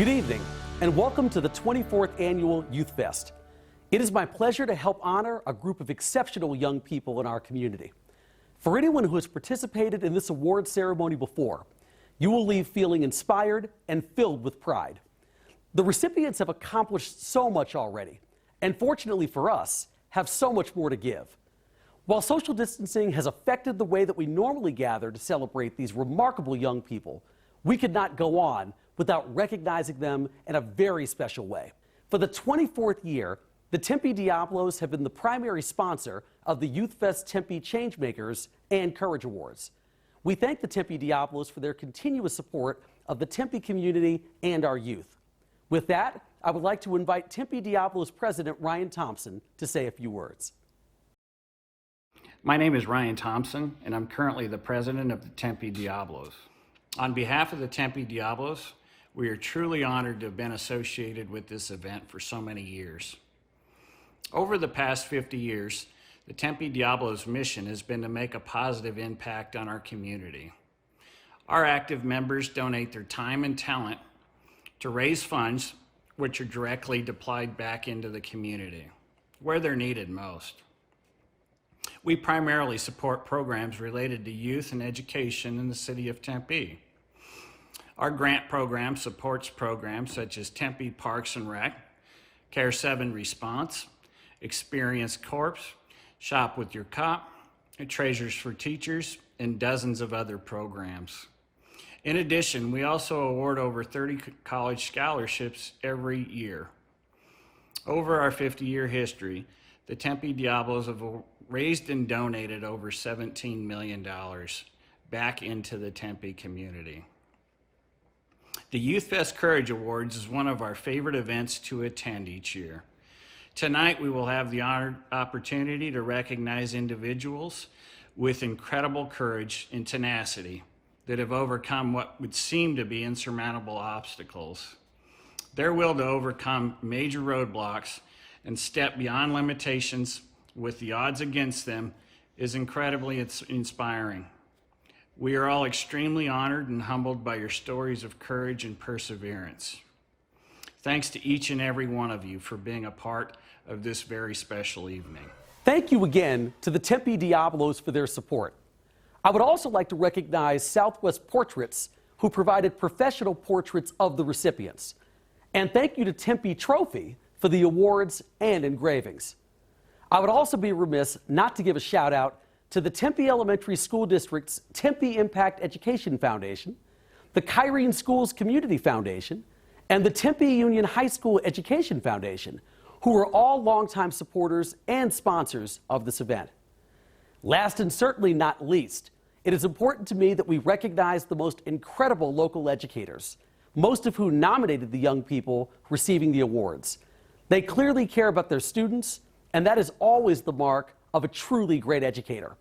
Good evening, and welcome to the 24th Annual Youth Fest. It is my pleasure to help honor a group of exceptional young people in our community. For anyone who has participated in this award ceremony before, you will leave feeling inspired and filled with pride. The recipients have accomplished so much already, and fortunately for us, have so much more to give. While social distancing has affected the way that we normally gather to celebrate these remarkable young people, we could not go on without recognizing them in a very special way. For the 24th year, the Tempe Diablos have been the primary sponsor of the Youthfest Tempe Changemakers and Courage Awards. We thank the Tempe Diablos for their continuous support of the Tempe community and our youth. With that, I would like to invite Tempe Diablos President Ryan Thompson to say a few words. My name is Ryan Thompson, and I'm currently the president of the Tempe Diablos. On behalf of the Tempe Diablos, we are truly honored to have been associated with this event for so many years. Over the past 50 years, the Tempe Diablos' mission has been to make a positive impact on our community. Our active members donate their time and talent to raise funds which are directly deployed back into the community, where they're needed most. We primarily support programs related to youth and education in the city of Tempe. Our grant program supports programs such as Tempe Parks and Rec, Care 7 Response, Experience Corps, Shop with Your Cop, Treasures for Teachers, and dozens of other programs. In addition, we also award over 30 college scholarships every year. Over our 50-year history, the Tempe Diablos have raised and donated over $17 million back into the Tempe community. The Youthfest Courage Awards is one of our favorite events to attend each year. Tonight, we will have the honored opportunity to recognize individuals with incredible courage and tenacity that have overcome what would seem to be insurmountable obstacles. Their will to overcome major roadblocks and step beyond limitations with the odds against them is incredibly inspiring. We are all extremely honored and humbled by your stories of courage and perseverance. Thanks to each and every one of you for being a part of this very special evening. Thank you again to the Tempe Diablos for their support. I would also like to recognize Southwest Portraits, who provided professional portraits of the recipients. And thank you to Tempe Trophy for the awards and engravings. I would also be remiss not to give a shout out to the Tempe Elementary School District's Tempe Impact Education Foundation, the Kyrene Schools Community Foundation, and the Tempe Union High School Education Foundation, who are all longtime supporters and sponsors of this event. Last and certainly not least, it is important to me that we recognize the most incredible local educators, most of whom nominated the young people receiving the awards. They clearly care about their students, and that is always the mark of a truly great educator.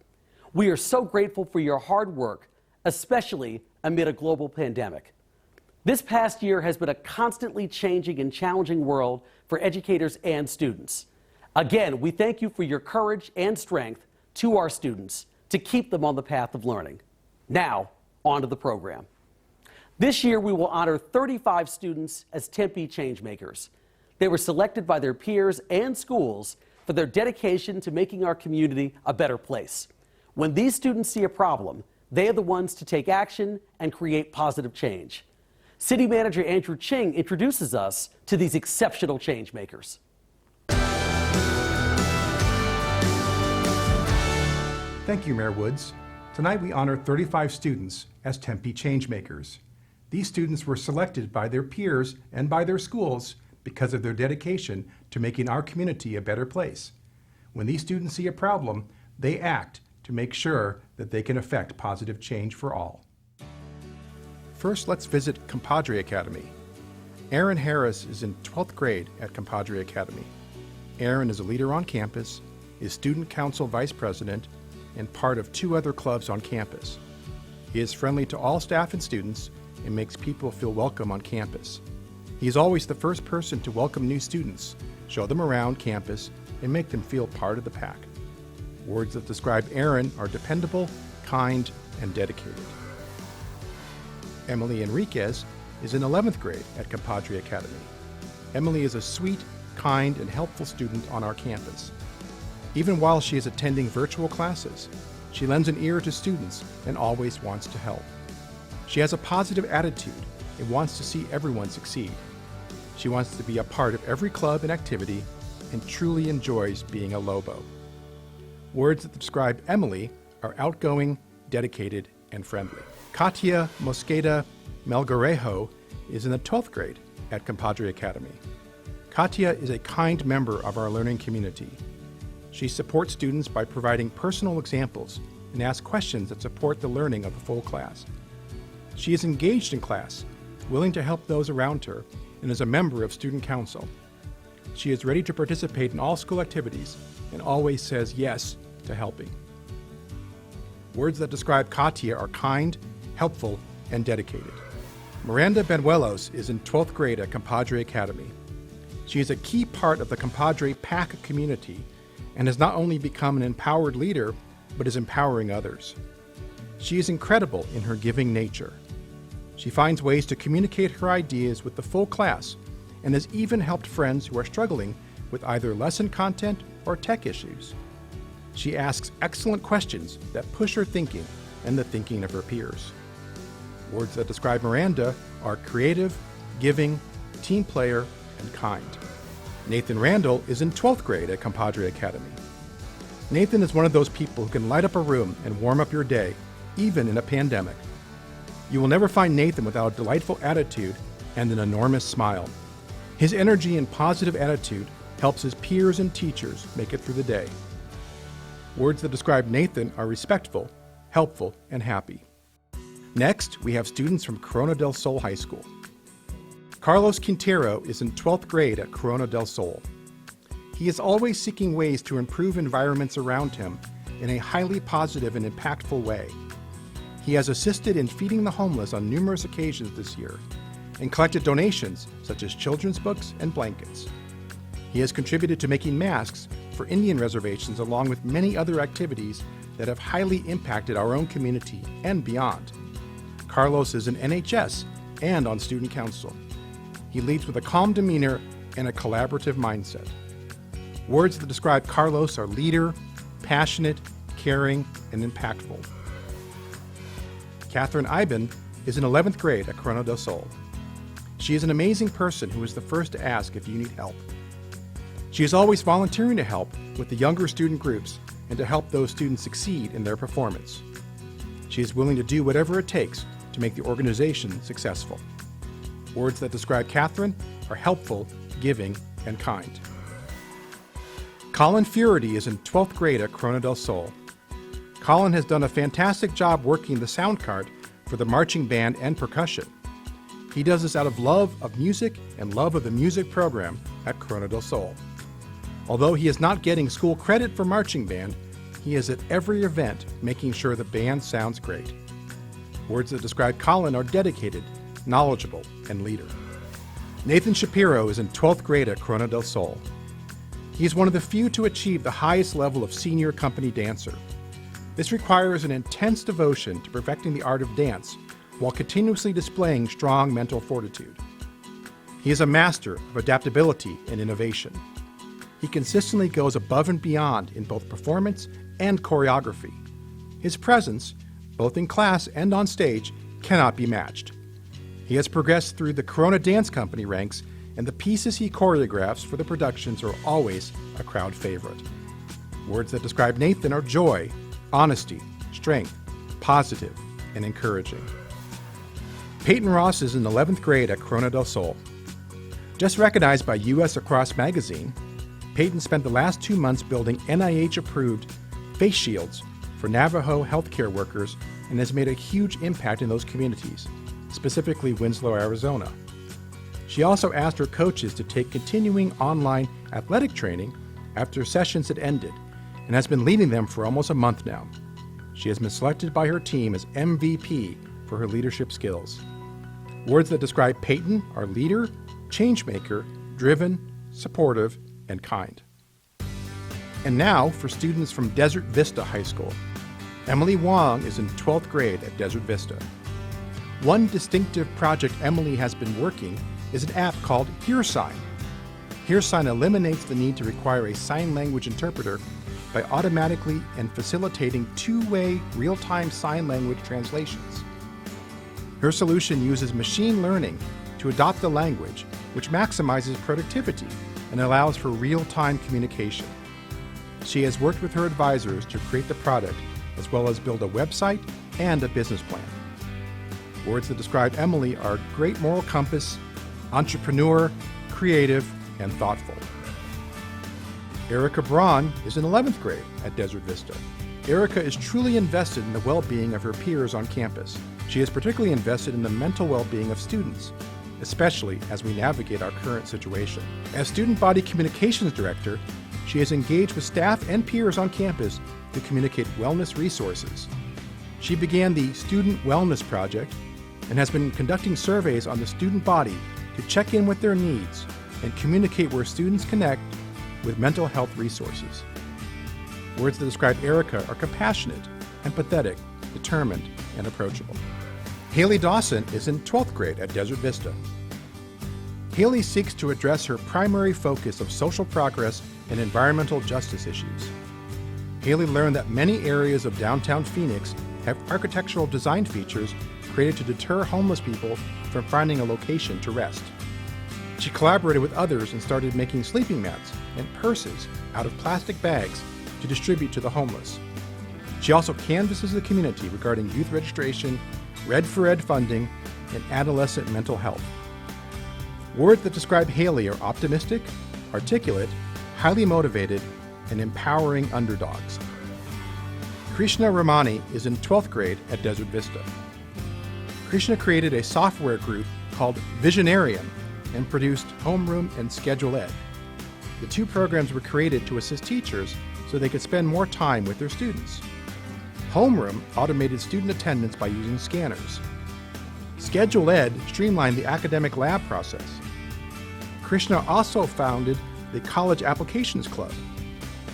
We are so grateful for your hard work, especially amid a global pandemic. This past year has been a constantly changing and challenging world for educators and students. Again, we thank you for your courage and strength to our students to keep them on the path of learning. Now, on to the program. This year, we will honor 35 students as Tempe Changemakers. They were selected by their peers and schools for their dedication to making our community a better place. When these students see a problem, they are the ones to take action and create positive change. City Manager Andrew Ching introduces us to these exceptional change makers. Thank you, Mayor Woods. Tonight we honor 35 students as Tempe Changemakers. These students were selected by their peers and by their schools because of their dedication to making our community a better place. When these students see a problem, they act to make sure that they can affect positive change for all. First, let's visit Compadre Academy. Aaron Harris is in 12th grade at Compadre Academy. Aaron is a leader on campus, is student council vice president, and part of 2 other clubs on campus. He is friendly to all staff and students and makes people feel welcome on campus. He is always the first person to welcome new students, show them around campus, and make them feel part of the pack. Words that describe Aaron are dependable, kind, and dedicated. Emily Enriquez is in 11th grade at Compadre Academy. Emily is a sweet, kind, and helpful student on our campus. Even while she is attending virtual classes, she lends an ear to students and always wants to help. She has a positive attitude and wants to see everyone succeed. She wants to be a part of every club and activity and truly enjoys being a Lobo. Words that describe Emily are outgoing, dedicated, and friendly. Katia Mosqueda Melgarejo is in the 12th grade at Compadre Academy. Katia is a kind member of our learning community. She supports students by providing personal examples and asks questions that support the learning of the full class. She is engaged in class, willing to help those around her, and is a member of student council. She is ready to participate in all school activities and always says yes to helping. Words that describe Katia are kind, helpful, and dedicated. Miranda Benuelos is in 12th grade at Compadre Academy. She is a key part of the Compadre PAC community and has not only become an empowered leader, but is empowering others. She is incredible in her giving nature. She finds ways to communicate her ideas with the full class and has even helped friends who are struggling with either lesson content or tech issues. She asks excellent questions that push her thinking and the thinking of her peers. Words that describe Miranda are creative, giving, team player, and kind. Nathan Randall is in 12th grade at Compadre Academy. Nathan is one of those people who can light up a room and warm up your day, even in a pandemic. You will never find Nathan without a delightful attitude and an enormous smile. His energy and positive attitude helps his peers and teachers make it through the day. Words that describe Nathan are respectful, helpful, and happy. Next, we have students from Corona del Sol High School. Carlos Quintero is in 12th grade at Corona del Sol. He is always seeking ways to improve environments around him in a highly positive and impactful way. He has assisted in feeding the homeless on numerous occasions this year and collected donations such as children's books and blankets. He has contributed to making masks for Indian reservations along with many other activities that have highly impacted our own community and beyond. Carlos is an NHS and on student council. He leads with a calm demeanor and a collaborative mindset. Words that describe Carlos are leader, passionate, caring, and impactful. Catherine Iben is in 11th grade at Corona del Sol. She is an amazing person who is the first to ask if you need help. She is always volunteering to help with the younger student groups and to help those students succeed in their performance. She is willing to do whatever it takes to make the organization successful. Words that describe Catherine are helpful, giving, and kind. Colin Furity is in 12th grade at Corona del Sol. Colin has done a fantastic job working the sound card for the marching band and percussion. He does this out of love of music and love of the music program at Corona del Sol. Although he is not getting school credit for marching band, he is at every event making sure the band sounds great. Words that describe Colin are dedicated, knowledgeable, and leader. Nathan Shapiro is in 12th grade at Corona del Sol. He is one of the few to achieve the highest level of senior company dancer. This requires an intense devotion to perfecting the art of dance while continuously displaying strong mental fortitude. He is a master of adaptability and innovation. He consistently goes above and beyond in both performance and choreography. His presence, both in class and on stage, cannot be matched. He has progressed through the Corona Dance Company ranks, and the pieces he choreographs for the productions are always a crowd favorite. Words that describe Nathan are joy, honesty, strength, positive, and encouraging. Peyton Ross is in 11th grade at Corona del Sol. Just recognized by U.S. Across Magazine, Peyton spent the last 2 months building NIH-approved face shields for Navajo healthcare workers and has made a huge impact in those communities, specifically Winslow, Arizona. She also asked her coaches to take continuing online athletic training after sessions had ended and has been leading them for almost a month now. She has been selected by her team as MVP for her leadership skills. Words that describe Peyton are leader, changemaker, driven, supportive, and kind. And now for students from Desert Vista High School. Emily Wong is in 12th grade at Desert Vista. One distinctive project Emily has been working is an app called HearSign. HearSign eliminates the need to require a sign language interpreter by automatically and facilitating two-way real-time sign language translations. Her solution uses machine learning to adopt the language, which maximizes productivity and allows for real-time communication. She has worked with her advisors to create the product, as well as build a website and a business plan. Words that describe Emily are great moral compass, entrepreneur, creative, and thoughtful. Erica Braun is in 11th grade at Desert Vista. Erica is truly invested in the well-being of her peers on campus. She is particularly invested in the mental well-being of students, especially as we navigate our current situation. As Student Body Communications Director, she has engaged with staff and peers on campus to communicate wellness resources. She began the Student Wellness Project and has been conducting surveys on the student body to check in with their needs and communicate where students connect with mental health resources. Words that describe Erica are compassionate, empathetic, determined, and approachable. Haley Dawson is in 12th grade at Desert Vista. Haley seeks to address her primary focus of social progress and environmental justice issues. Haley learned that many areas of downtown Phoenix have architectural design features created to deter homeless people from finding a location to rest. She collaborated with others and started making sleeping mats and purses out of plastic bags to distribute to the homeless. She also canvasses the community regarding youth registration, Red for Ed funding, and adolescent mental health. Words that describe Haley are optimistic, articulate, highly motivated, and empowering underdogs. Krishna Ramani is in 12th grade at Desert Vista. Krishna created a software group called Visionarium and produced Homeroom and Schedule Ed. The two programs were created to assist teachers so they could spend more time with their students. Homeroom automated student attendance by using scanners. Schedule Ed streamlined the academic lab process. Krishna also founded the College Applications Club.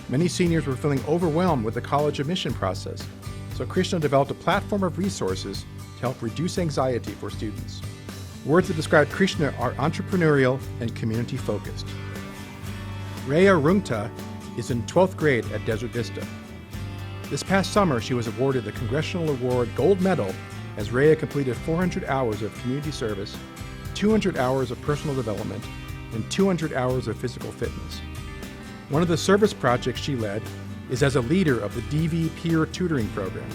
Many seniors were feeling overwhelmed with the college admission process, so Krishna developed a platform of resources to help reduce anxiety for students. Words that describe Krishna are entrepreneurial and community-focused. Rhea Rungta is in 12th grade at Desert Vista. This past summer, she was awarded the Congressional Award Gold Medal as Rhea completed 400 hours of community service, 200 hours of personal development, and 200 hours of physical fitness. One of the service projects she led is as a leader of the DV Peer Tutoring Program.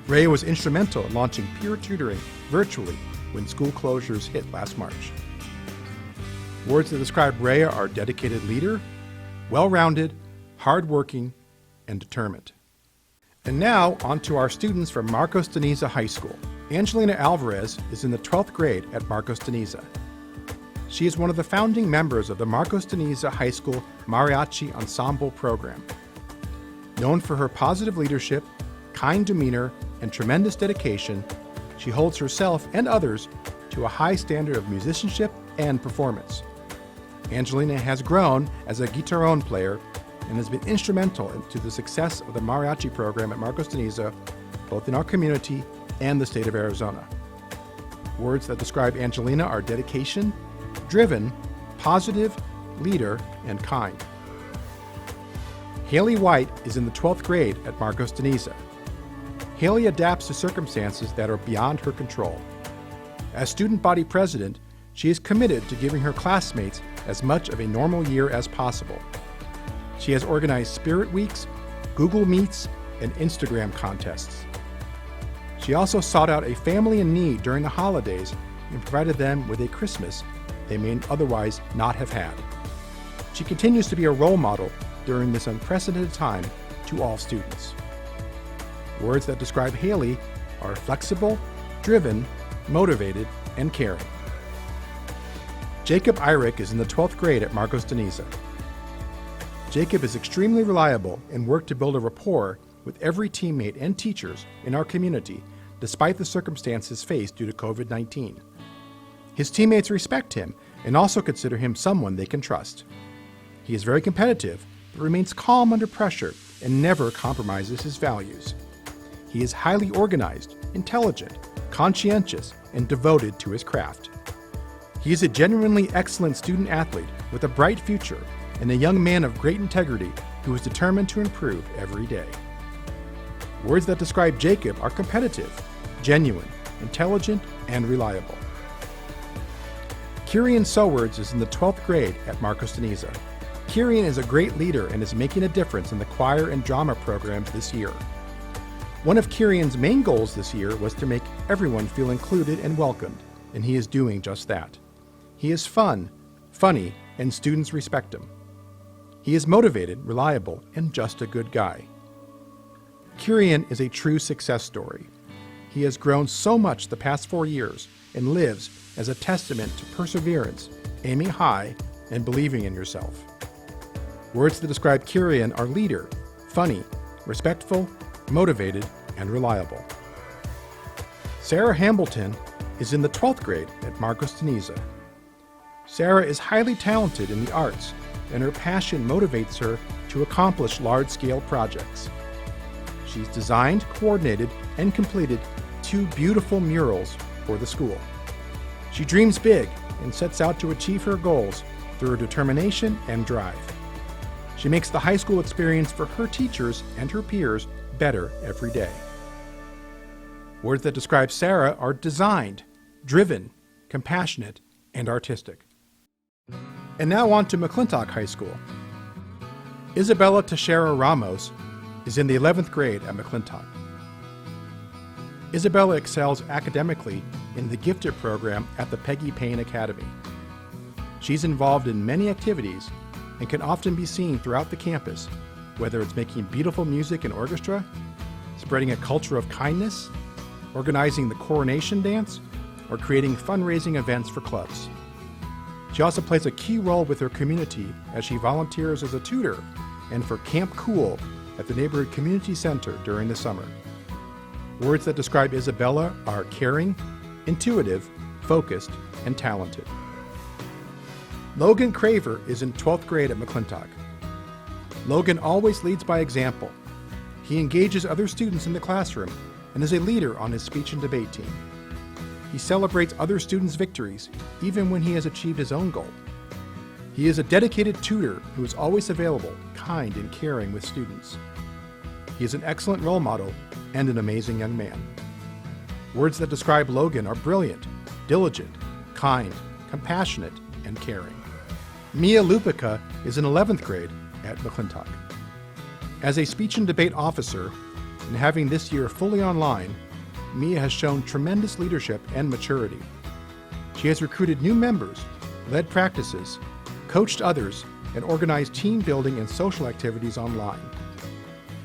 Rhea was instrumental in launching peer tutoring virtually when school closures hit last March. Words that describe Rhea are dedicated leader, well-rounded, hardworking, and determined. And now, on to our students from Marcos de Niza High School. Angelina Alvarez is in the 12th grade at Marcos de Niza. She is one of the founding members of the Marcos de Niza High School Mariachi Ensemble program. Known for her positive leadership, kind demeanor, and tremendous dedication, she holds herself and others to a high standard of musicianship and performance. Angelina has grown as a guitarrón player and has been instrumental to the success of the mariachi program at Marcos de Niza, both in our community and the state of Arizona. Words that describe Angelina are dedication, driven, positive, leader, and kind. Haley White is in the 12th grade at Marcos de Niza. Haley adapts to circumstances that are beyond her control. As student body president, she is committed to giving her classmates as much of a normal year as possible. She has organized Spirit Weeks, Google Meets, and Instagram contests. She also sought out a family in need during the holidays and provided them with a Christmas they may otherwise not have had. She continues to be a role model during this unprecedented time to all students. Words that describe Haley are flexible, driven, motivated, and caring. Jacob Eyrich is in the 12th grade at Marcos de Niza. Jacob is extremely reliable and worked to build a rapport with every teammate and teachers in our community despite the circumstances faced due to COVID-19. His teammates respect him and also consider him someone they can trust. He is very competitive, but remains calm under pressure and never compromises his values. He is highly organized, intelligent, conscientious, and devoted to his craft. He is a genuinely excellent student athlete with a bright future and a young man of great integrity who is determined to improve every day. Words that describe Jacob are competitive, genuine, intelligent, and reliable. Kirian Sowards is in the 12th grade at Marcos de Niza. Kirian is a great leader and is making a difference in the choir and drama programs this year. One of Kirian's main goals this year was to make everyone feel included and welcomed, and he is doing just that. He is fun, funny, and students respect him. He is motivated, reliable, and just a good guy. Kirian is a true success story. He has grown so much the past 4 years and lives as a testament to perseverance, aiming high, and believing in yourself. Words that describe Kirian are leader, funny, respectful, motivated, and reliable. Sarah Hambleton is in the 12th grade at Marcos de Niza. Sarah is highly talented in the arts, and her passion motivates her to accomplish large-scale projects. She's designed, coordinated, and completed 2 beautiful murals for the school. She dreams big and sets out to achieve her goals through her determination and drive. She makes the high school experience for her teachers and her peers better every day. Words that describe Sarah are designed, driven, compassionate, and artistic. And now on to McClintock High School. Isabella Teixeira Ramos is in the 11th grade at McClintock. Isabella excels academically in the Gifted program at the Peggy Payne Academy. She's involved in many activities and can often be seen throughout the campus, whether it's making beautiful music and orchestra, spreading a culture of kindness, organizing the coronation dance, or creating fundraising events for clubs. She also plays a key role with her community as she volunteers as a tutor and for Camp Cool at the neighborhood community center during the summer. Words that describe Isabella are caring, intuitive, focused, and talented. Logan Craver is in 12th grade at McClintock. Logan always leads by example. He engages other students in the classroom and is a leader on his speech and debate team. He celebrates other students' victories, even when he has achieved his own goal. He is a dedicated tutor who is always available, kind, and caring with students. He is an excellent role model and an amazing young man. Words that describe Logan are brilliant, diligent, kind, compassionate, and caring. Mia Lupica is in 11th grade at McClintock. As a speech and debate officer, and having this year fully online, Mia has shown tremendous leadership and maturity. She has recruited new members, led practices, coached others, and organized team building and social activities online.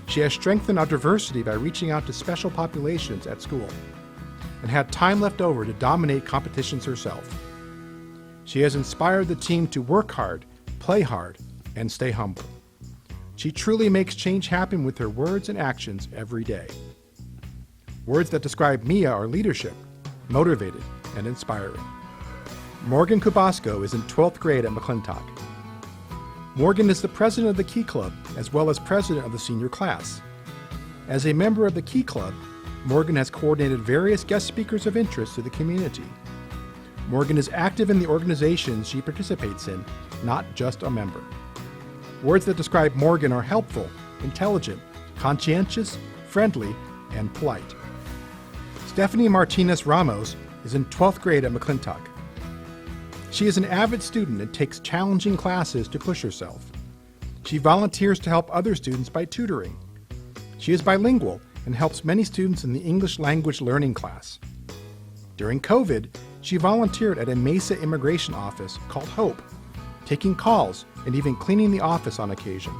She has strengthened our diversity by reaching out to special populations at school, and had time left over to dominate competitions herself. She has inspired the team to work hard, play hard, and stay humble. She truly makes change happen with her words and actions every day. Words that describe Mia are leadership, motivated, and inspiring. Morgan Kubasco is in 12th grade at McClintock. Morgan is the president of the Key Club, as well as president of the senior class. As a member of the Key Club, Morgan has coordinated various guest speakers of interest to the community. Morgan is active in the organizations she participates in, not just a member. Words that describe Morgan are helpful, intelligent, conscientious, friendly, and polite. Stephanie Martinez Ramos is in 12th grade at McClintock. She is an avid student and takes challenging classes to push herself. She volunteers to help other students by tutoring. She is bilingual and helps many students in the English language learning class. During COVID, she volunteered at a Mesa immigration office called Hope, taking calls and even cleaning the office on occasion.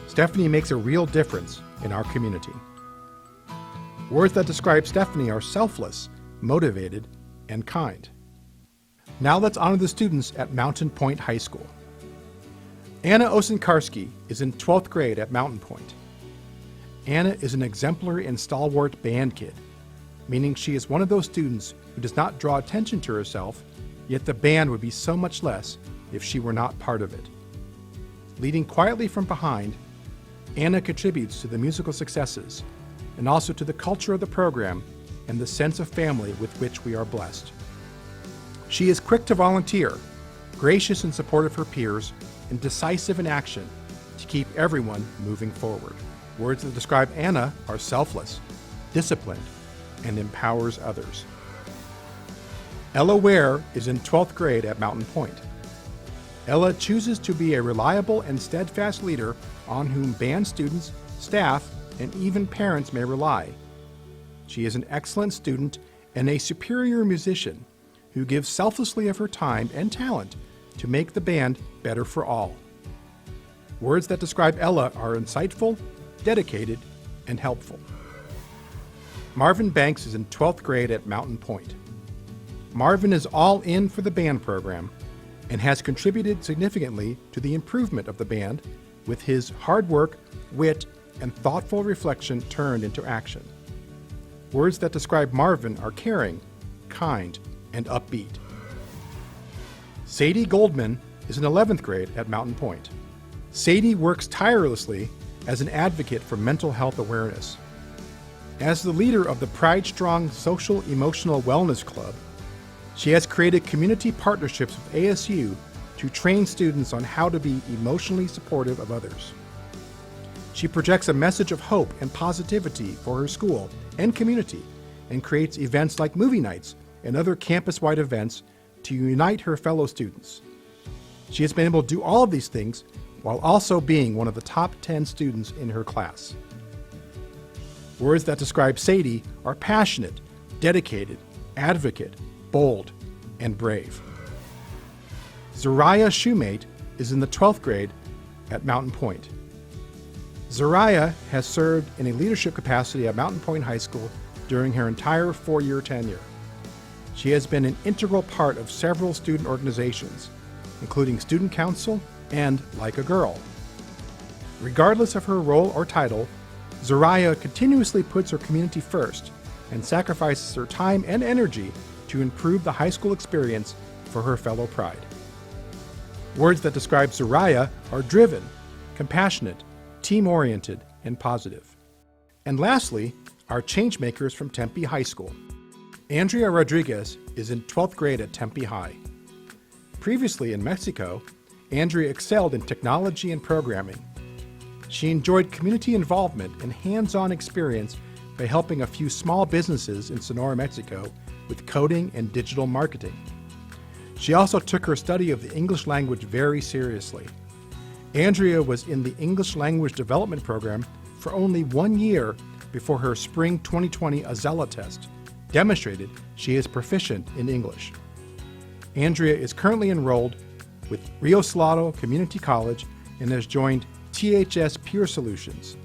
Stephanie makes a real difference in our community. Words that describe Stephanie are selfless, motivated, and kind. Now let's honor the students at Mountain Point High School. Anna Osenkarski is in 12th grade at Mountain Point. Anna is an exemplary and stalwart band kid, meaning she is one of those students who does not draw attention to herself, yet the band would be so much less if she were not part of it. Leading quietly from behind, Anna contributes to the musical successes and also to the culture of the program and the sense of family with which we are blessed. She is quick to volunteer, gracious in support of her peers, and decisive in action to keep everyone moving forward. Words that describe Anna are selfless, disciplined, and empowers others. Ella Ware is in 12th grade at Mountain Point. Ella chooses to be a reliable and steadfast leader on whom band students, staff, and even parents may rely. She is an excellent student and a superior musician who gives selflessly of her time and talent to make the band better for all. Words that describe Ella are insightful, dedicated, and helpful. Marvin Banks is in 12th grade at Mountain Point. Marvin is all in for the band program and has contributed significantly to the improvement of the band with his hard work, wit, and thoughtful reflection turned into action. Words that describe Marvin are caring, kind, and upbeat. Sadie Goldman is in 11th grade at Mountain Point. Sadie works tirelessly as an advocate for mental health awareness. As the leader of the Pride Strong Social Emotional Wellness Club, she has created community partnerships with ASU to train students on how to be emotionally supportive of others. She projects a message of hope and positivity for her school and community and creates events like movie nights and other campus-wide events to unite her fellow students. She has been able to do all of these things while also being one of the top 10 students in her class. Words that describe Sadie are passionate, dedicated, advocate, bold, and brave. Zariah Shoemate is in the 12th grade at Mountain Point. Zariah has served in a leadership capacity at Mountain Point High School during her entire 4-year tenure. She has been an integral part of several student organizations, including Student Council and Like a Girl. Regardless of her role or title, Zariah continuously puts her community first and sacrifices her time and energy to improve the high school experience for her fellow Pride. Words that describe Zariah are driven, compassionate, team-oriented, and positive. And lastly, our changemakers from Tempe High School. Andrea Rodriguez is in 12th grade at Tempe High. Previously in Mexico, Andrea excelled in technology and programming. She enjoyed community involvement and hands-on experience by helping a few small businesses in Sonora, Mexico with coding and digital marketing. She also took her study of the English language very seriously. Andrea was in the English language development program for only 1 year before her spring 2020 Azella test demonstrated she is proficient in English. Andrea is currently enrolled with Rio Salado Community College and has joined THS Peer Solutions.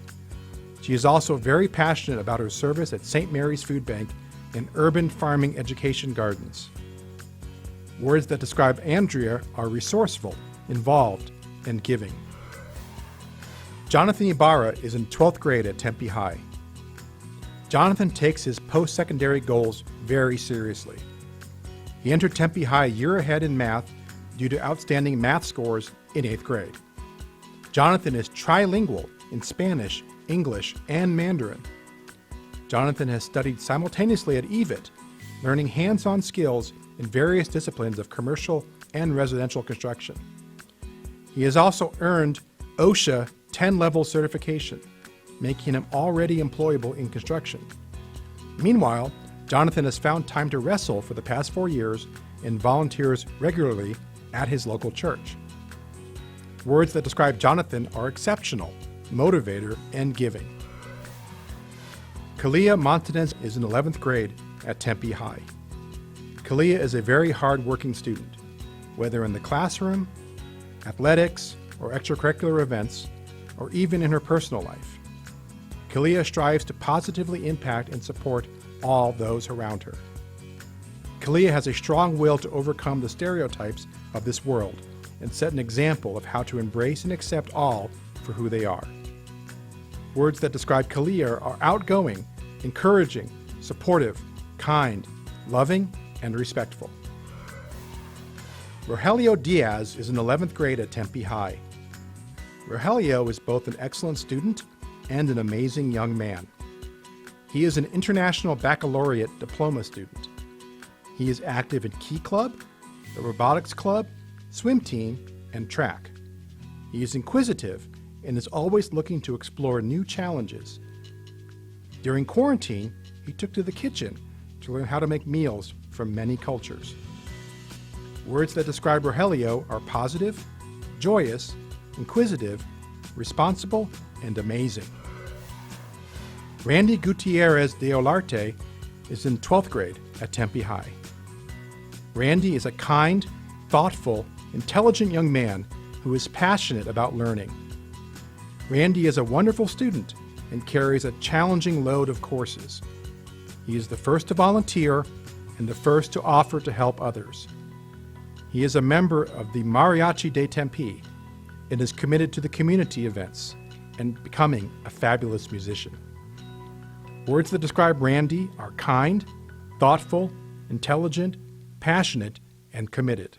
She is also very passionate about her service at St. Mary's Food Bank and Urban Farming Education Gardens. Words that describe Andrea are resourceful, involved, and giving. Jonathan Ibarra is in 12th grade at Tempe High. Jonathan takes his post-secondary goals very seriously. He entered Tempe High a year ahead in math due to outstanding math scores in 8th grade. Jonathan is trilingual in Spanish, English, and Mandarin. Jonathan has studied simultaneously at EVIT, learning hands-on skills in various disciplines of commercial and residential construction. He has also earned OSHA 10-level certification, making him already employable in construction. Meanwhile, Jonathan has found time to wrestle for the past 4 years and volunteers regularly at his local church. Words that describe Jonathan are exceptional, motivator, and giving. Kalia Montanez is in 11th grade at Tempe High. Kalia is a very hard-working student, whether in the classroom, athletics, or extracurricular events, or even in her personal life. Kalia strives to positively impact and support all those around her. Kalia has a strong will to overcome the stereotypes of this world and set an example of how to embrace and accept all for who they are. Words that describe Kalia are outgoing, encouraging, supportive, kind, loving, and respectful. Rogelio Diaz is in 11th grade at Tempe High. Rogelio is both an excellent student and an amazing young man. He is an International Baccalaureate Diploma student. He is active in Key Club, the Robotics Club, swim team, and track. He is inquisitive and is always looking to explore new challenges. During quarantine, he took to the kitchen to learn how to make meals from many cultures. Words that describe Rogelio are positive, joyous, inquisitive, responsible, and amazing. Randy Gutierrez de Olarte is in 12th grade at Tempe High. Randy is a kind, thoughtful, intelligent young man who is passionate about learning. Randy is a wonderful student and carries a challenging load of courses. He is the first to volunteer and the first to offer to help others. He is a member of the Mariachi de Tempe and is committed to the community events and becoming a fabulous musician. Words that describe Randy are kind, thoughtful, intelligent, passionate, and committed.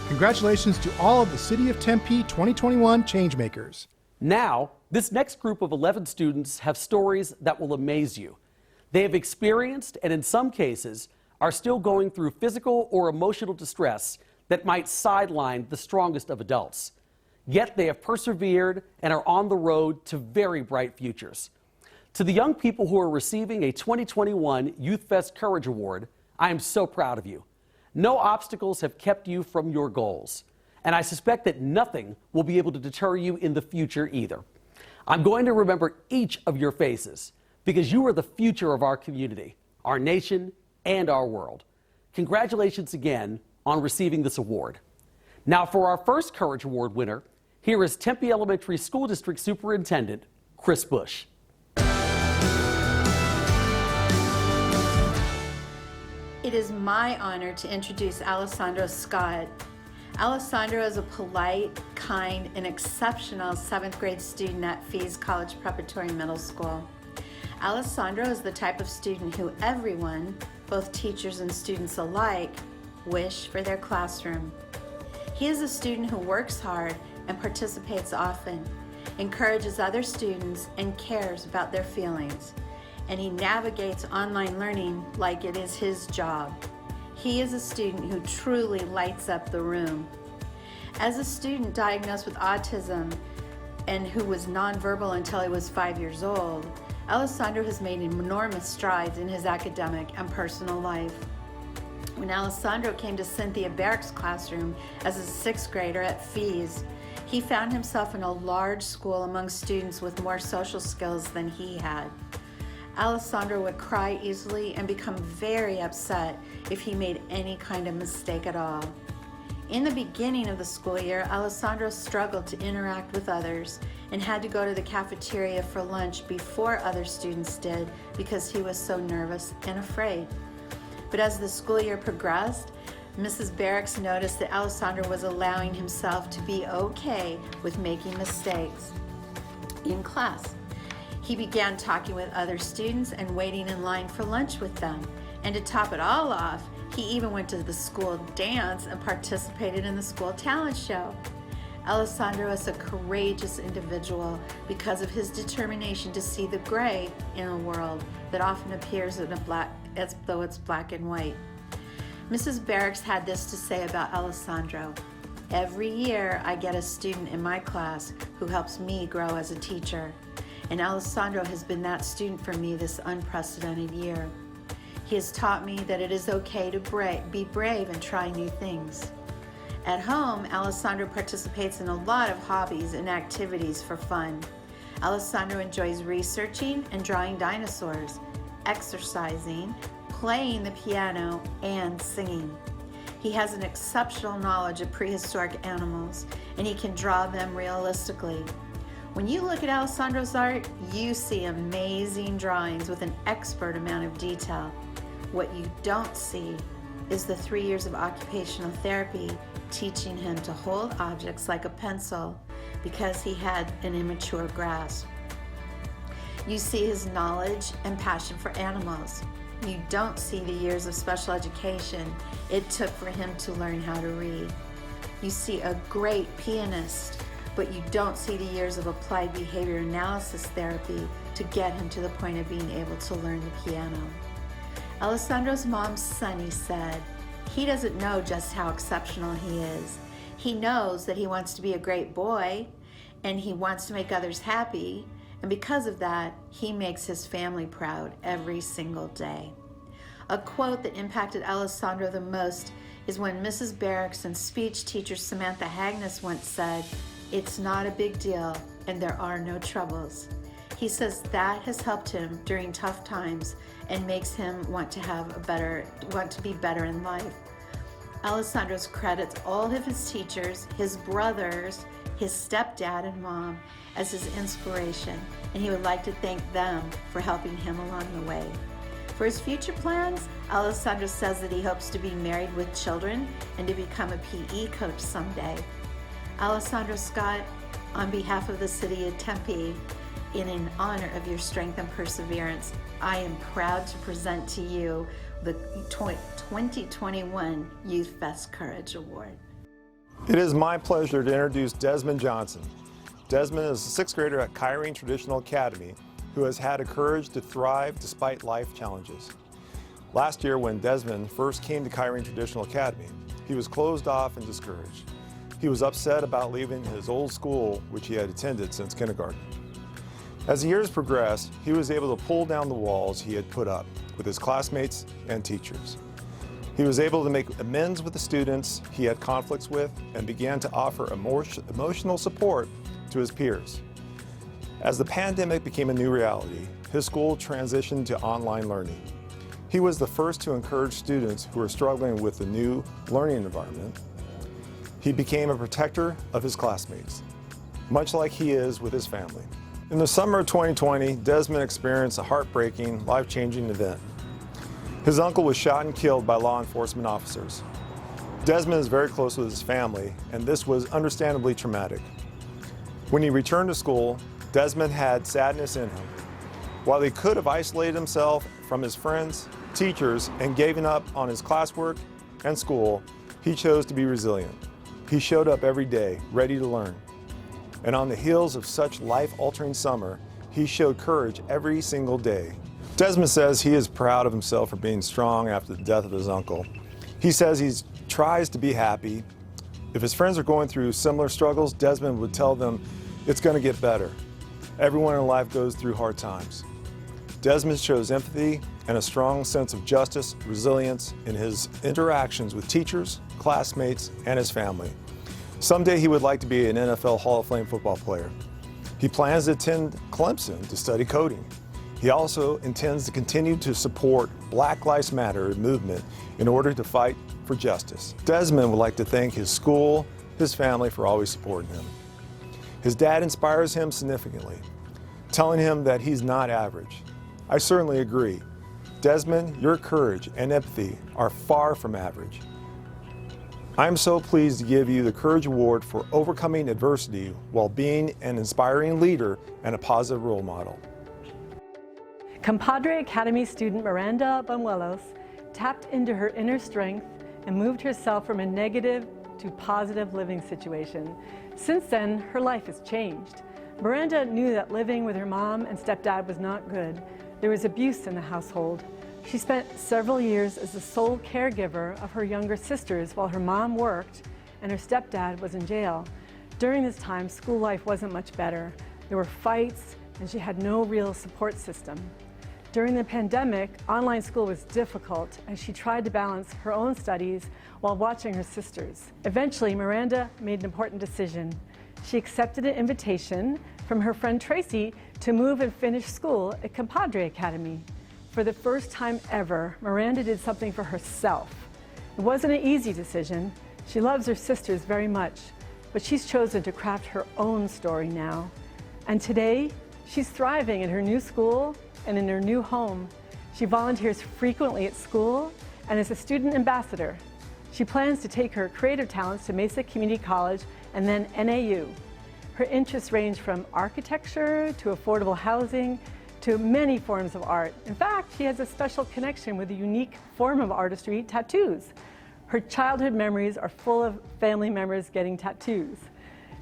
Congratulations to all of the City of Tempe 2021 Changemakers. Now, this next group of 11 students have stories that will amaze you. They have experienced, and in some cases, are still going through physical or emotional distress that might sideline the strongest of adults. Yet they have persevered and are on the road to very bright futures. To the young people who are receiving a 2021 Youthfest Courage Award, I am so proud of you. No obstacles have kept you from your goals, and I suspect that nothing will be able to deter you in the future either. I'm going to remember each of your faces because you are the future of our community, our nation, and our world. Congratulations again on receiving this award. Now for our first Courage Award winner, here is Tempe Elementary School District Superintendent Chris Bush. It is my honor to introduce Alessandro Scott. Alessandro is a polite, kind, and exceptional 7th grade student at Fees College Preparatory Middle School. Alessandro is the type of student who everyone, both teachers and students alike, wish for their classroom. He is a student who works hard and participates often, encourages other students, and cares about their feelings. And he navigates online learning like it is his job. He is a student who truly lights up the room. As a student diagnosed with autism and who was nonverbal until he was 5 years old, Alessandro has made enormous strides in his academic and personal life. When Alessandro came to Cynthia Barrick's classroom as a 6th grader at Fees, he found himself in a large school among students with more social skills than he had. Alessandro would cry easily and become very upset if he made any kind of mistake at all. In the beginning of the school year, Alessandro struggled to interact with others and had to go to the cafeteria for lunch before other students did because he was so nervous and afraid. But as the school year progressed, Mrs. Barracks noticed that Alessandro was allowing himself to be okay with making mistakes in class. He began talking with other students and waiting in line for lunch with them. And to top it all off, he even went to the school dance and participated in the school talent show. Alessandro is a courageous individual because of his determination to see the gray in a world that often appears as though it's black and white. Mrs. Barracks had this to say about Alessandro. Every year I get a student in my class who helps me grow as a teacher. And Alessandro has been that student for me this unprecedented year. He has taught me that it is okay to be brave and try new things. At home, Alessandro participates in a lot of hobbies and activities for fun. Alessandro enjoys researching and drawing dinosaurs, exercising, playing the piano, and singing. He has an exceptional knowledge of prehistoric animals, and he can draw them realistically. When you look at Alessandro's art, you see amazing drawings with an expert amount of detail. What you don't see is the 3 years of occupational therapy teaching him to hold objects like a pencil because he had an immature grasp. You see his knowledge and passion for animals. You don't see the years of special education it took for him to learn how to read. You see a great pianist, but you don't see the years of applied behavior analysis therapy to get him to the point of being able to learn the piano. Alessandro's mom, Sunny, said, "He doesn't know just how exceptional he is. He knows that he wants to be a great boy and he wants to make others happy, and because of that, he makes his family proud every single day." A quote that impacted Alessandro the most is when Mrs. Barracks and speech teacher Samantha Hagnes once said, "It's not a big deal and there are no troubles." He says that has helped him during tough times and makes him want to be better in life. Alessandro's credits all of his teachers, his brothers, his stepdad and mom as his inspiration, and he would like to thank them for helping him along the way. For his future plans, Alessandro says that he hopes to be married with children and to become a PE coach someday. Alessandro Scott, on behalf of the city of Tempe, in honor of your strength and perseverance, I am proud to present to you the 2021 Youthfest Courage Award. It is my pleasure to introduce Desmond Johnson. Desmond is a sixth grader at Kyrene Traditional Academy who has had a courage to thrive despite life challenges. Last year, when Desmond first came to Kyrene Traditional Academy, he was closed off and discouraged. He was upset about leaving his old school, which he had attended since kindergarten. As the years progressed, he was able to pull down the walls he had put up with his classmates and teachers. He was able to make amends with the students he had conflicts with and began to offer emotional support to his peers. As the pandemic became a new reality, his school transitioned to online learning. He was the first to encourage students who were struggling with the new learning environment. He became a protector of his classmates, much like he is with his family. In the summer of 2020, Desmond experienced a heartbreaking, life-changing event. His uncle was shot and killed by law enforcement officers. Desmond is very close with his family, and this was understandably traumatic. When he returned to school, Desmond had sadness in him. While he could have isolated himself from his friends, teachers, and given up on his classwork and school, he chose to be resilient. He showed up every day, ready to learn. And on the heels of such life-altering summer, he showed courage every single day. Desmond says he is proud of himself for being strong after the death of his uncle. He says he tries to be happy. If his friends are going through similar struggles, Desmond would tell them it's going to get better. Everyone in life goes through hard times. Desmond shows empathy and a strong sense of justice, resilience in his interactions with teachers, classmates, and his family. Someday he would like to be an NFL Hall of Fame football player. He plans to attend Clemson to study coding. He also intends to continue to support Black Lives Matter movement in order to fight for justice. Desmond would like to thank his school, his family for always supporting him. His dad inspires him significantly, telling him that he's not average. I certainly agree. Desmond, your courage and empathy are far from average. I'm so pleased to give you the Courage Award for overcoming adversity while being an inspiring leader and a positive role model. Compadre Academy student Miranda Vasquez tapped into her inner strength and moved herself from a negative to positive living situation. Since then, her life has changed. Miranda knew that living with her mom and stepdad was not good. There was abuse in the household. She spent several years as the sole caregiver of her younger sisters while her mom worked and her stepdad was in jail. During this time, school life wasn't much better. There were fights and she had no real support system. During the pandemic, online school was difficult as she tried to balance her own studies while watching her sisters. Eventually, Miranda made an important decision. She accepted an invitation from her friend Tracy to move and finish school at Compadre Academy. For the first time ever, Miranda did something for herself. It wasn't an easy decision. She loves her sisters very much, but she's chosen to craft her own story now. And today, she's thriving in her new school and in her new home. She volunteers frequently at school and is a student ambassador. She plans to take her creative talents to Mesa Community College and then NAU. Her interests range from architecture to affordable housing to many forms of art. In fact, she has a special connection with a unique form of artistry, tattoos. Her childhood memories are full of family members getting tattoos.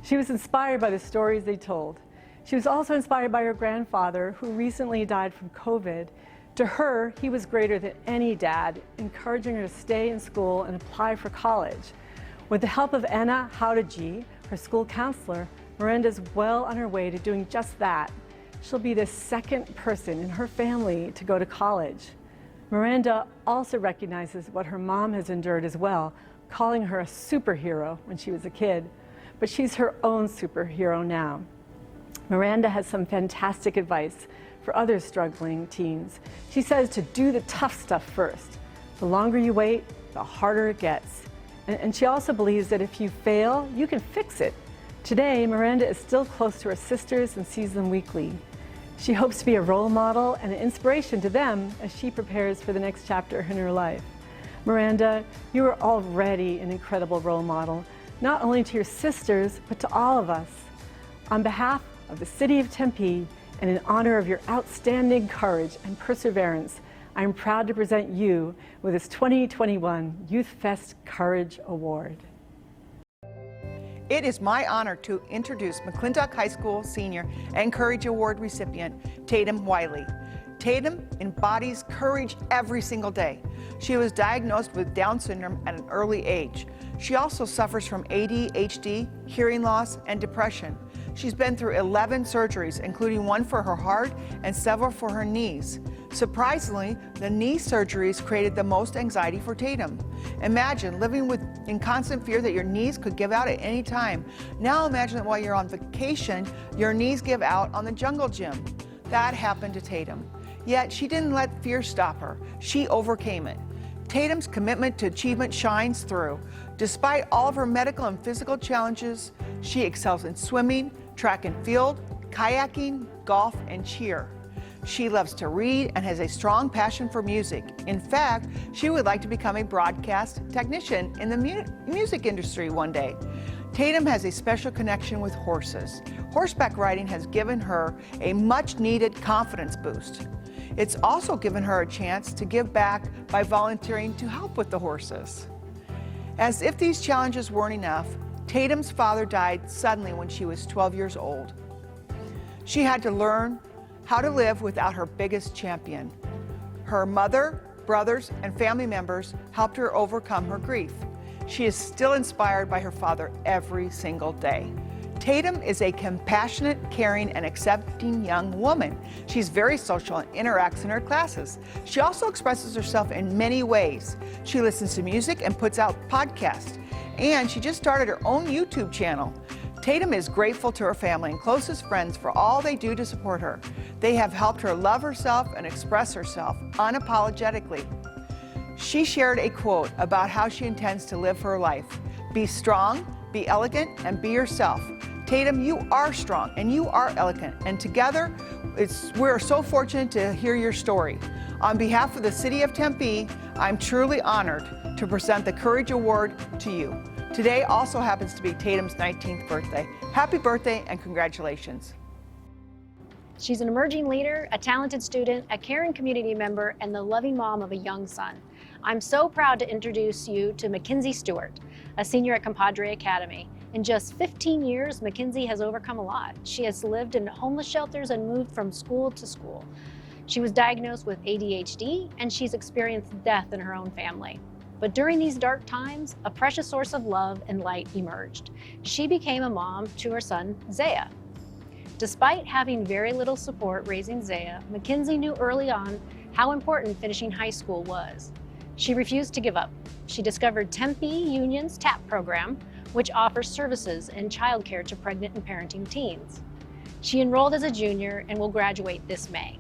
She was inspired by the stories they told. She was also inspired by her grandfather, who recently died from COVID. To her, he was greater than any dad, encouraging her to stay in school and apply for college. With the help of Anna Hautaji, her school counselor, Miranda is well on her way to doing just that. She'll be the second person in her family to go to college. Miranda also recognizes what her mom has endured as well, calling her a superhero when she was a kid. But she's her own superhero now. Miranda has some fantastic advice for other struggling teens. She says to do the tough stuff first. The longer you wait, the harder it gets. And she also believes that if you fail, you can fix it. Today, Miranda is still close to her sisters and sees them weekly. She hopes to be a role model and an inspiration to them as she prepares for the next chapter in her life. Miranda, you are already an incredible role model, not only to your sisters, but to all of us. On behalf of the City of Tempe, and in honor of your outstanding courage and perseverance, I am proud to present you with this 2021 Youthfest Courage Award. It is my honor to introduce McClintock High School senior and Courage Award recipient, Tatum Wily. Tatum embodies courage every single day. She was diagnosed with Down syndrome at an early age. She also suffers from ADHD, hearing loss, and depression. She's been through 11 surgeries, including one for her heart and several for her knees. Surprisingly, the knee surgeries created the most anxiety for Tatum. Imagine living in constant fear that your knees could give out at any time. Now imagine that while you're on vacation, your knees give out on the jungle gym. That happened to Tatum. Yet she didn't let fear stop her. She overcame it. Tatum's commitment to achievement shines through. Despite all of her medical and physical challenges, she excels in swimming, track and field, kayaking, golf, and cheer. She loves to read and has a strong passion for music. In fact, she would like to become a broadcast technician in the music industry one day. Tatum has a special connection with horses. Horseback riding has given her a much-needed confidence boost. It's also given her a chance to give back by volunteering to help with the horses. As if these challenges weren't enough, Tatum's father died suddenly when she was 12 years old. She had to learn how to live without her biggest champion. Her mother, brothers, and family members helped her overcome her grief. She is still inspired by her father every single day. Tatum is a compassionate, caring, and accepting young woman. She's very social and interacts in her classes. She also expresses herself in many ways. She listens to music and puts out podcasts. And she just started her own YouTube channel. Tatum is grateful to her family and closest friends for all they do to support her. They have helped her love herself and express herself unapologetically. She shared a quote about how she intends to live her life. Be strong, be elegant, and be yourself. Tatum, you are strong and you are elegant, and together we're so fortunate to hear your story. On behalf of the City of Tempe, I'm truly honored to present the Courage Award to you. Today also happens to be Tatum's 19th birthday. Happy birthday and congratulations. She's an emerging leader, a talented student, a caring community member, and the loving mom of a young son. I'm so proud to introduce you to Mackenzie Stewart, a senior at Compadre Academy. In just 15 years, Mackenzie has overcome a lot. She has lived in homeless shelters and moved from school to school. She was diagnosed with ADHD, and she's experienced death in her own family. But during these dark times, a precious source of love and light emerged. She became a mom to her son, Zaya. Despite having very little support raising Zaya, Mackenzie knew early on how important finishing high school was. She refused to give up. She discovered Tempe Union's TAP program, which offers services and childcare to pregnant and parenting teens. She enrolled as a junior and will graduate this May.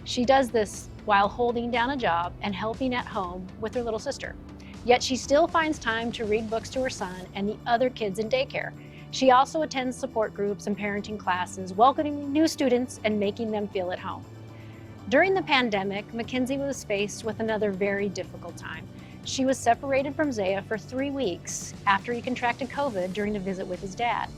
She does this while holding down a job and helping at home with her little sister. Yet she still finds time to read books to her son and the other kids in daycare. She also attends support groups and parenting classes, welcoming new students and making them feel at home. During the pandemic, Mackenzie was faced with another very difficult time. She was separated from Zaya for 3 weeks after he contracted COVID during a visit with his dad.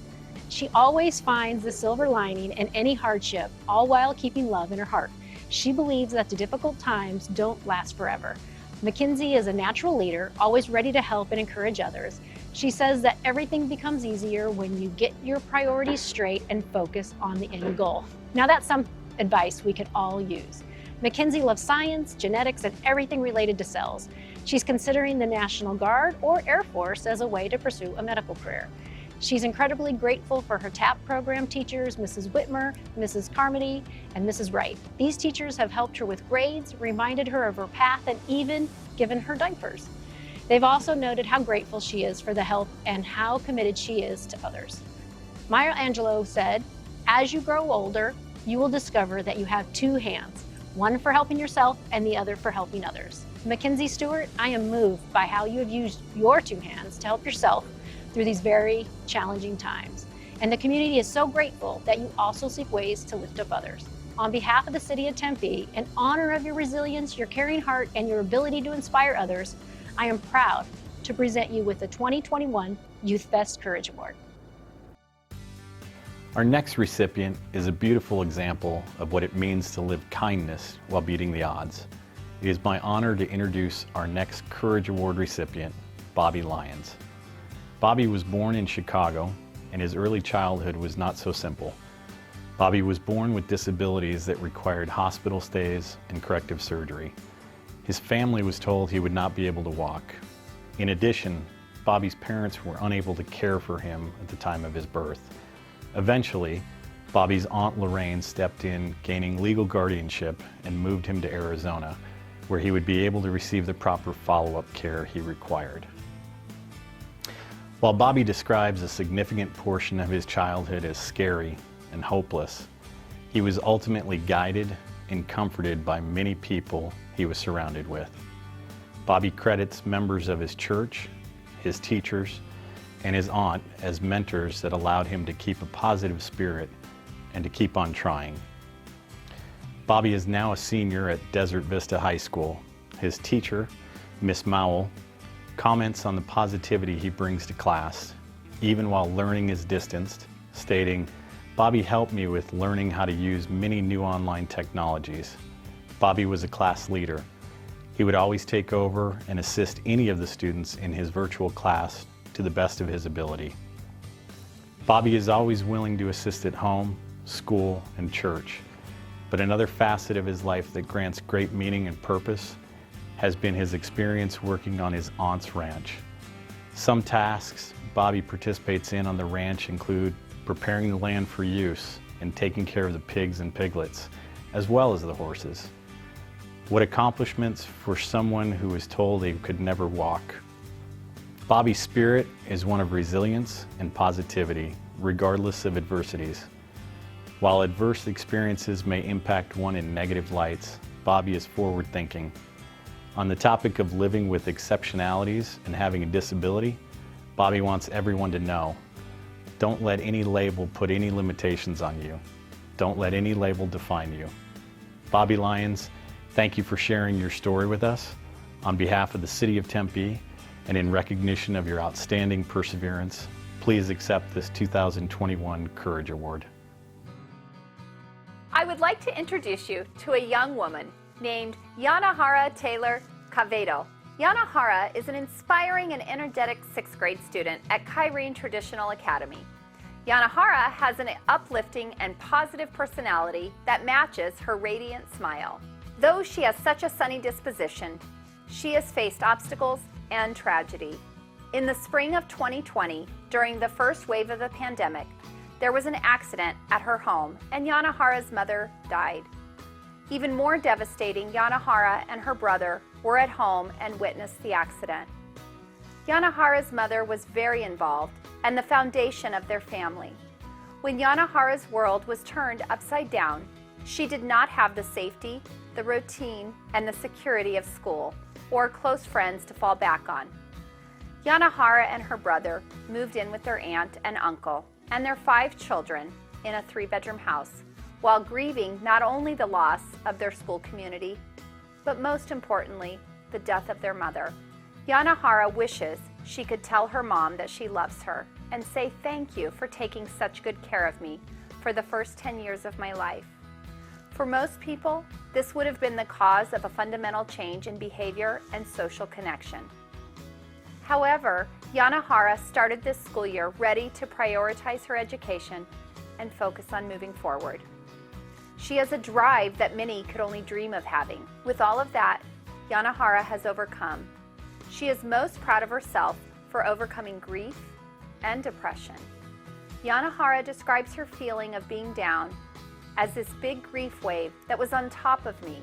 She always finds the silver lining in any hardship, all while keeping love in her heart. She believes that the difficult times don't last forever. Mackenzie is a natural leader, always ready to help and encourage others. She says that everything becomes easier when you get your priorities straight and focus on the end goal. Now that's some advice we could all use. Mackenzie loves science, genetics, and everything related to cells. She's considering the National Guard or Air Force as a way to pursue a medical career. She's incredibly grateful for her TAP program teachers, Mrs. Whitmer, Mrs. Carmody, and Mrs. Wright. These teachers have helped her with grades, reminded her of her path, and even given her diapers. They've also noted how grateful she is for the help and how committed she is to others. Maya Angelou said, "As you grow older, you will discover that you have two hands, one for helping yourself and the other for helping others." Mackenzie Stewart, I am moved by how you have used your two hands to help yourself through these very challenging times. And the community is so grateful that you also seek ways to lift up others. On behalf of the City of Tempe, in honor of your resilience, your caring heart, and your ability to inspire others, I am proud to present you with the 2021 Youthfest Courage Award. Our next recipient is a beautiful example of what it means to live kindness while beating the odds. It is my honor to introduce our next Courage Award recipient, Bobby Lyons. Bobby was born in Chicago, and his early childhood was not so simple. Bobby was born with disabilities that required hospital stays and corrective surgery. His family was told he would not be able to walk. In addition, Bobby's parents were unable to care for him at the time of his birth. Eventually, Bobby's Aunt Lorraine stepped in, gaining legal guardianship, and moved him to Arizona, where he would be able to receive the proper follow-up care he required. While Bobby describes a significant portion of his childhood as scary and hopeless, he was ultimately guided and comforted by many people he was surrounded with. Bobby credits members of his church, his teachers, and his aunt as mentors that allowed him to keep a positive spirit and to keep on trying. Bobby is now a senior at Desert Vista High School. His teacher, Miss Mowell, comments on the positivity he brings to class, even while learning is distanced, stating, "Bobby helped me with learning how to use many new online technologies. Bobby was a class leader. He would always take over and assist any of the students in his virtual class to the best of his ability. Bobby is always willing to assist at home, school, and church. But another facet of his life that grants great meaning and purpose has been his experience working on his aunt's ranch. Some tasks Bobby participates in on the ranch include preparing the land for use and taking care of the pigs and piglets, as well as the horses. What accomplishments for someone who was told they could never walk. Bobby's spirit is one of resilience and positivity, regardless of adversities. While adverse experiences may impact one in negative lights, Bobby is forward-thinking. On the topic of living with exceptionalities and having a disability, Bobby wants everyone to know, don't let any label put any limitations on you. Don't let any label define you. Bobby Lyons, thank you for sharing your story with us. On behalf of the City of Tempe, and in recognition of your outstanding perseverance, please accept this 2021 Courage Award. I would like to introduce you to a young woman named Yanahara Taylor. Yanahara is an inspiring and energetic 6th grade student at Kyrene Traditional Academy. Yanahara has an uplifting and positive personality that matches her radiant smile. Though she has such a sunny disposition, she has faced obstacles and tragedy. In the spring of 2020, during the first wave of the pandemic, there was an accident at her home and Yanahara's mother died. Even more devastating, Yanahara and her brother were at home and witnessed the accident. Yanahara's mother was very involved and the foundation of their family. When Yanahara's world was turned upside down, she did not have the safety, the routine, and the security of school or close friends to fall back on. Yanahara and her brother moved in with their aunt and uncle and their 5 children in a 3-bedroom house, while grieving not only the loss of their school community, but most importantly, the death of their mother. Yanahara wishes she could tell her mom that she loves her and say thank you for taking such good care of me for the first 10 years of my life. For most people, this would have been the cause of a fundamental change in behavior and social connection. However, Yanahara started this school year ready to prioritize her education and focus on moving forward. She has a drive that many could only dream of having. With all of that, Yanahara has overcome. She is most proud of herself for overcoming grief and depression. Yanahara describes her feeling of being down as this big grief wave that was on top of me.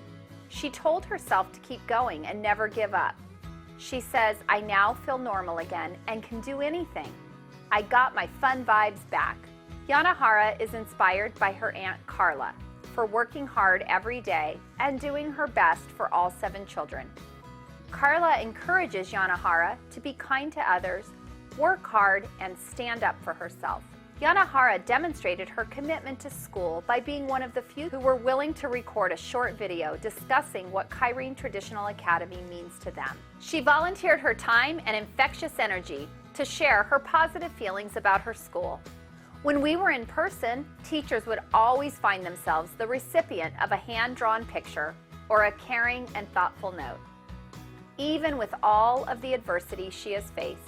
She told herself to keep going and never give up. She says, "I now feel normal again and can do anything. I got my fun vibes back." Yanahara is inspired by her Aunt Carla for working hard every day and doing her best for all 7 children. Carla encourages Yanahara to be kind to others, work hard, and stand up for herself. Yanahara demonstrated her commitment to school by being one of the few who were willing to record a short video discussing what Kyrene Traditional Academy means to them. She volunteered her time and infectious energy to share her positive feelings about her school. When we were in person, teachers would always find themselves the recipient of a hand-drawn picture or a caring and thoughtful note. Even with all of the adversity she has faced,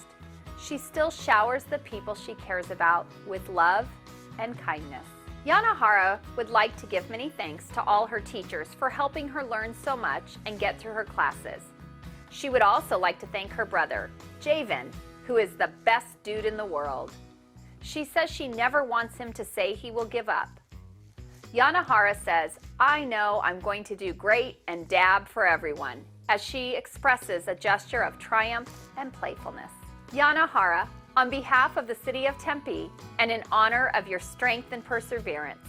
she still showers the people she cares about with love and kindness. Yanahara would like to give many thanks to all her teachers for helping her learn so much and get through her classes. She would also like to thank her brother, Javen, who is the best dude in the world. She says she never wants him to say he will give up. Yanahara says, "I know I'm going to do great and dab for everyone," as she expresses a gesture of triumph and playfulness. Yanahara, on behalf of the City of Tempe and in honor of your strength and perseverance,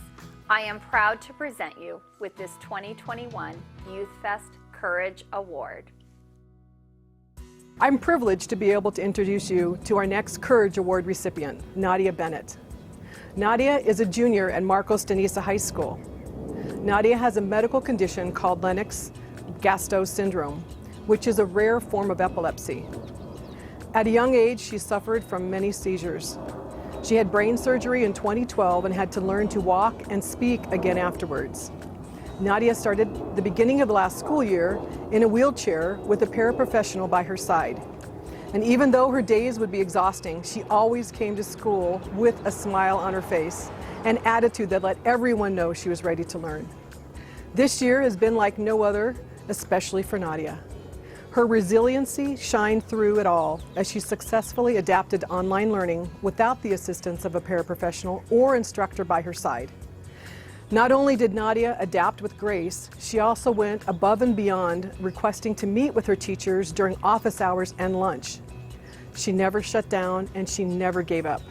I am proud to present you with this 2021 Youthfest Courage Award. I'm privileged to be able to introduce you to our next Courage Award recipient, Nadia Bennett. Nadia is a junior at Marcos de Niza High School. Nadia has a medical condition called Lennox-Gastaut syndrome, which is a rare form of epilepsy. At a young age, she suffered from many seizures. She had brain surgery in 2012 and had to learn to walk and speak again afterwards. Nadia started the beginning of the last school year in a wheelchair with a paraprofessional by her side. And even though her days would be exhausting, she always came to school with a smile on her face, an attitude that let everyone know she was ready to learn. This year has been like no other, especially for Nadia. Her resiliency shined through it all as she successfully adapted to online learning without the assistance of a paraprofessional or instructor by her side. Not only did Nadia adapt with grace, she also went above and beyond, requesting to meet with her teachers during office hours and lunch. She never shut down and she never gave up.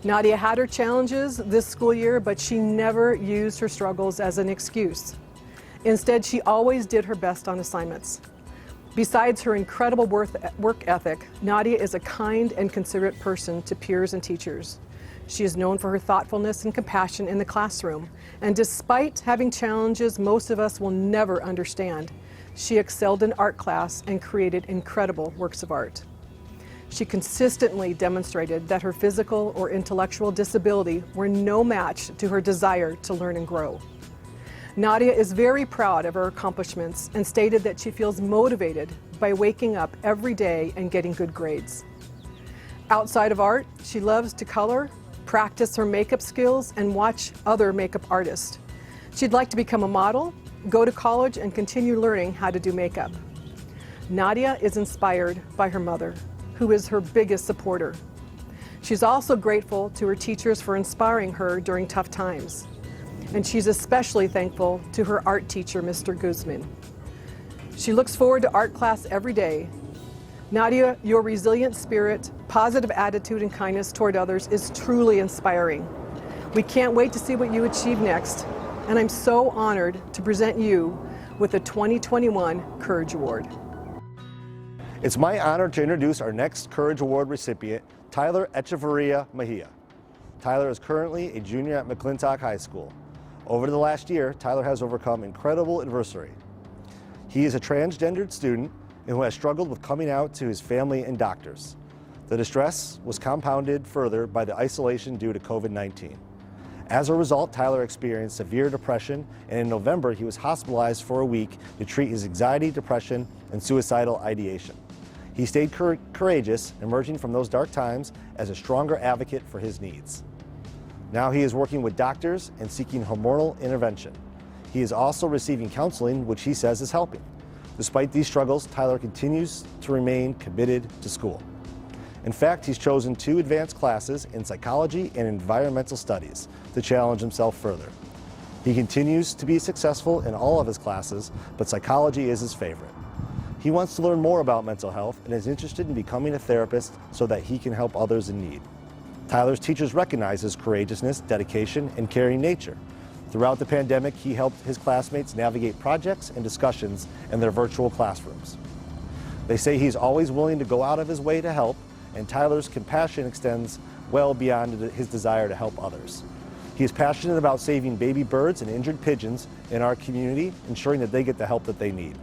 Nadia had her challenges this school year, but she never used her struggles as an excuse. Instead, she always did her best on assignments. Besides her incredible work ethic, Nadia is a kind and considerate person to peers and teachers. She is known for her thoughtfulness and compassion in the classroom, and despite having challenges most of us will never understand, she excelled in art class and created incredible works of art. She consistently demonstrated that her physical or intellectual disability were no match to her desire to learn and grow. Nadia is very proud of her accomplishments and stated that she feels motivated by waking up every day and getting good grades. Outside of art, she loves to color, practice her makeup skills, and watch other makeup artists. She'd like to become a model, go to college, and continue learning how to do makeup. Nadia is inspired by her mother, who is her biggest supporter. She's also grateful to her teachers for inspiring her during tough times. And she's especially thankful to her art teacher, Mr. Guzman. She looks forward to art class every day. Nadia, your resilient spirit, positive attitude, and kindness toward others is truly inspiring. We can't wait to see what you achieve next, and I'm so honored to present you with the 2021 Courage Award. It's my honor to introduce our next Courage Award recipient, Tyler Echeverria Mejia. Tyler is currently a junior at McClintock High School. Over the last year, Tyler has overcome incredible adversity. He is a transgendered student and who has struggled with coming out to his family and doctors. The distress was compounded further by the isolation due to COVID-19. As a result, Tyler experienced severe depression, and in November, he was hospitalized for a week to treat his anxiety, depression, and suicidal ideation. He stayed courageous, emerging from those dark times as a stronger advocate for his needs. Now he is working with doctors and seeking hormonal intervention. He is also receiving counseling, which he says is helping. Despite these struggles, Tyler continues to remain committed to school. In fact, he's chosen 2 advanced classes in psychology and environmental studies to challenge himself further. He continues to be successful in all of his classes, but psychology is his favorite. He wants to learn more about mental health and is interested in becoming a therapist so that he can help others in need. Tyler's teachers recognize his courageousness, dedication, and caring nature. Throughout the pandemic, he helped his classmates navigate projects and discussions in their virtual classrooms. They say he's always willing to go out of his way to help, and Tyler's compassion extends well beyond his desire to help others. He is passionate about saving baby birds and injured pigeons in our community, ensuring that they get the help that they need.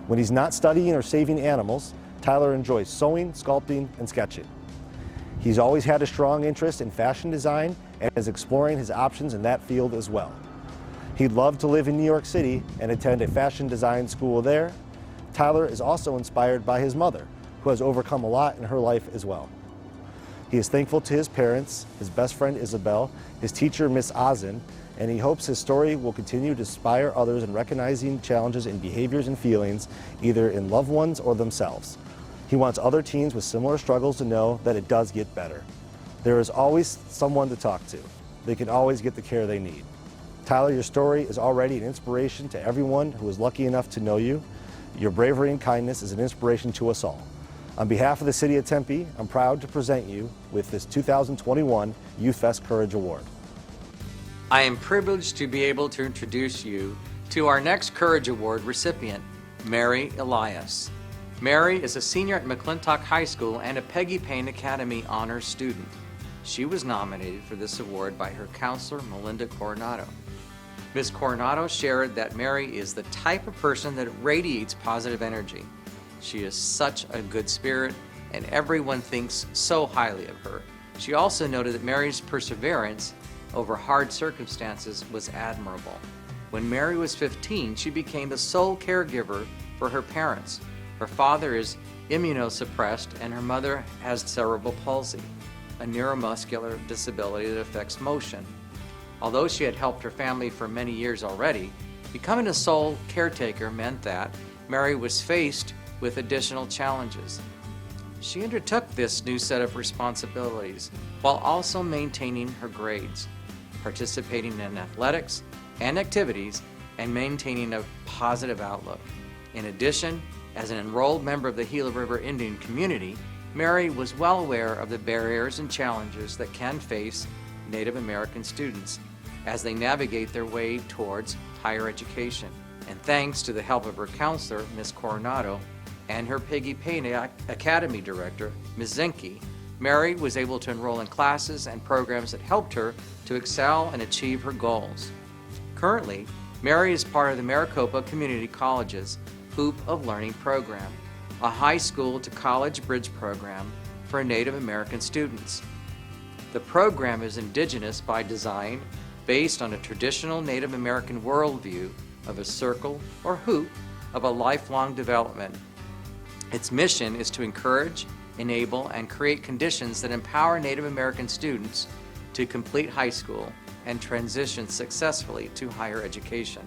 When he's not studying or saving animals, Tyler enjoys sewing, sculpting, and sketching. He's always had a strong interest in fashion design and is exploring his options in that field as well. He'd love to live in New York City and attend a fashion design school there. Tyler is also inspired by his mother, who has overcome a lot in her life as well. He is thankful to his parents, his best friend Isabel, his teacher Miss Ozin, and he hopes his story will continue to inspire others in recognizing challenges in behaviors and feelings, either in loved ones or themselves. He wants other teens with similar struggles to know that it does get better. There is always someone to talk to. They can always get the care they need. Tyler, your story is already an inspiration to everyone who is lucky enough to know you. Your bravery and kindness is an inspiration to us all. On behalf of the City of Tempe, I'm proud to present you with this 2021 Youthfest Courage Award. I am privileged to be able to introduce you to our next Courage Award recipient, Mary Elias. Mary is a senior at McClintock High School and a Peggy Payne Academy Honors student. She was nominated for this award by her counselor, Melinda Coronado. Ms. Coronado shared that Mary is the type of person that radiates positive energy. She is such a good spirit, and everyone thinks so highly of her. She also noted that Mary's perseverance over hard circumstances was admirable. When Mary was 15, she became the sole caregiver for her parents. Her father is immunosuppressed, and her mother has cerebral palsy, a neuromuscular disability that affects motion. Although she had helped her family for many years already, becoming a sole caretaker meant that Mary was faced with additional challenges. She undertook this new set of responsibilities while also maintaining her grades, participating in athletics and activities, and maintaining a positive outlook. In addition, as an enrolled member of the Gila River Indian community, Mary was well aware of the barriers and challenges that can face Native American students as they navigate their way towards higher education. And thanks to the help of her counselor, Ms. Coronado, and her Peggy Payne Academy director, Ms. Zinke, Mary was able to enroll in classes and programs that helped her to excel and achieve her goals. Currently, Mary is part of the Maricopa Community College's Hoop of Learning program, a high school to college bridge program for Native American students. The program is indigenous by design, based on a traditional Native American worldview of a circle or hoop of a lifelong development. Its mission is to encourage, enable, and create conditions that empower Native American students to complete high school and transition successfully to higher education.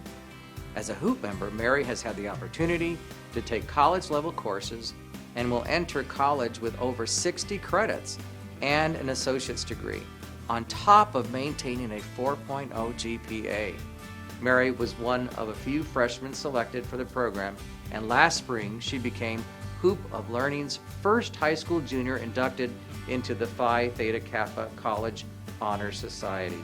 As a Hoop member, Mary has had the opportunity to take college-level courses and will enter college with over 60 credits and an associate's degree, on top of maintaining a 4.0 GPA. Mary was one of a few freshmen selected for the program, and last spring she became Hoop of Learning's first high school junior inducted into the Phi Theta Kappa College Honor Society.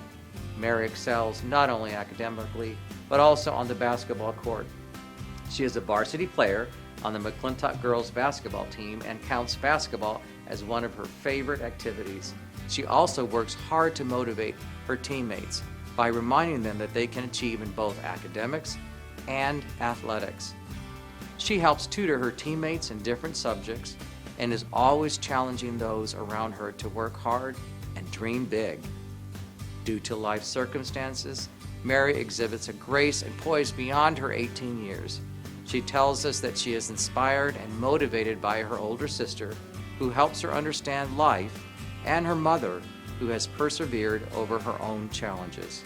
Mary excels not only academically, but also on the basketball court. She is a varsity player on the McClintock girls basketball team and counts basketball as one of her favorite activities. She also works hard to motivate her teammates by reminding them that they can achieve in both academics and athletics. She helps tutor her teammates in different subjects and is always challenging those around her to work hard and dream big. Due to life circumstances, Mary exhibits a grace and poise beyond her 18 years. She tells us that she is inspired and motivated by her older sister, who helps her understand life, and her mother, who has persevered over her own challenges.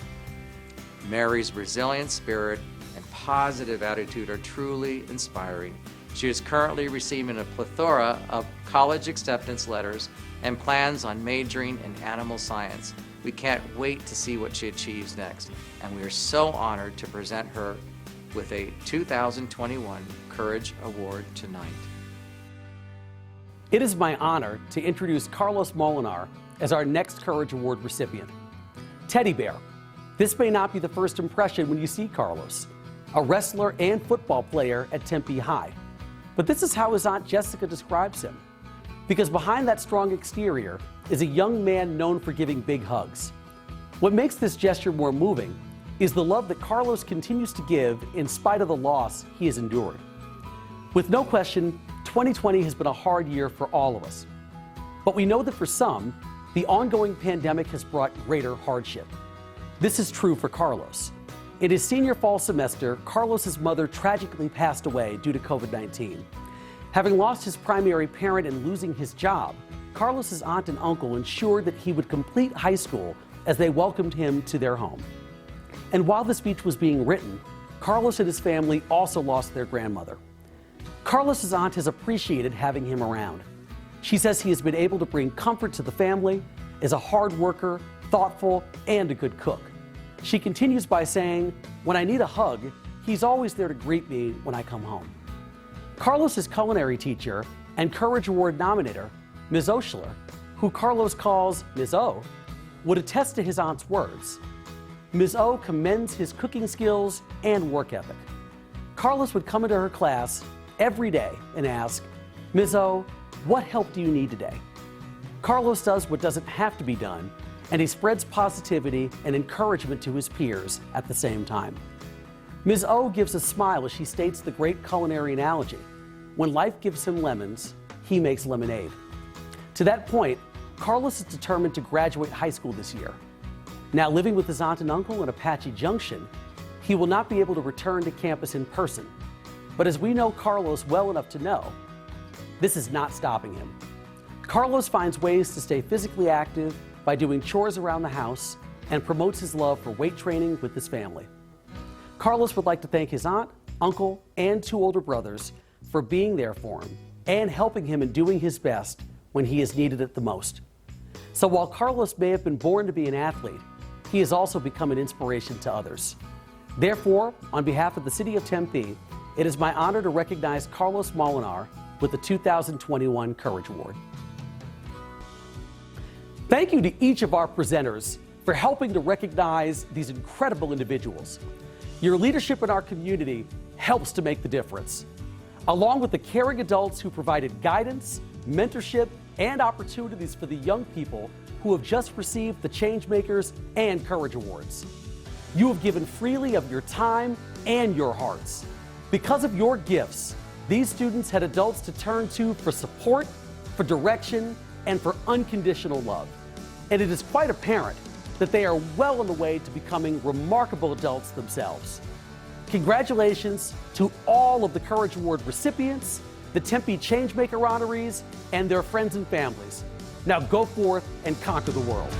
Mary's resilient spirit and positive attitude are truly inspiring. She is currently receiving a plethora of college acceptance letters and plans on majoring in animal science. We can't wait to see what she achieves next, and we are so honored to present her with a 2021 Courage Award tonight. It is my honor to introduce Carlos Molinar as our next Courage Award recipient. Teddy Bear. This may not be the first impression when you see Carlos, a wrestler and football player at Tempe High. But this is how his Aunt Jessica describes him. Because behind that strong exterior is a young man known for giving big hugs. What makes this gesture more moving is the love that Carlos continues to give in spite of the loss he has endured. With no question, 2020 has been a hard year for all of us. But we know that for some, the ongoing pandemic has brought greater hardship. This is true for Carlos. In his senior fall semester, Carlos's mother tragically passed away due to COVID-19. Having lost his primary parent and losing his job, Carlos's aunt and uncle ensured that he would complete high school as they welcomed him to their home. And while the speech was being written, Carlos and his family also lost their grandmother. Carlos's aunt has appreciated having him around. She says he has been able to bring comfort to the family, is a hard worker, thoughtful, and a good cook. She continues by saying, "When I need a hug, he's always there to greet me when I come home." Carlos's culinary teacher and Courage Award nominator, Ms. Oshler, who Carlos calls Ms. O, would attest to his aunt's words. Ms. O commends his cooking skills and work ethic. Carlos would come into her class every day and ask, "Ms. O, what help do you need today?" Carlos does what doesn't have to be done, and he spreads positivity and encouragement to his peers at the same time. Ms. O gives a smile as she states the great culinary analogy: when life gives him lemons, he makes lemonade. To that point, Carlos is determined to graduate high school this year. Now living with his aunt and uncle in Apache Junction, he will not be able to return to campus in person. But as we know Carlos well enough to know, this is not stopping him. Carlos finds ways to stay physically active by doing chores around the house and promotes his love for weight training with his family. Carlos would like to thank his aunt, uncle, and two older brothers for being there for him and helping him in doing his best when he has needed it the most. So while Carlos may have been born to be an athlete, he has also become an inspiration to others. Therefore, on behalf of the City of Tempe, it is my honor to recognize Carlos Molinar with the 2021 Courage Award. Thank you to each of our presenters for helping to recognize these incredible individuals. Your leadership in our community helps to make the difference. Along with the caring adults who provided guidance, mentorship, and opportunities for the young people who have just received the Changemakers and Courage Awards. You have given freely of your time and your hearts. Because of your gifts, these students had adults to turn to for support, for direction, and for unconditional love. And it is quite apparent that they are well on the way to becoming remarkable adults themselves. Congratulations to all of the Courage Award recipients, the Tempe Changemaker honorees, and their friends and families. Now go forth and conquer the world.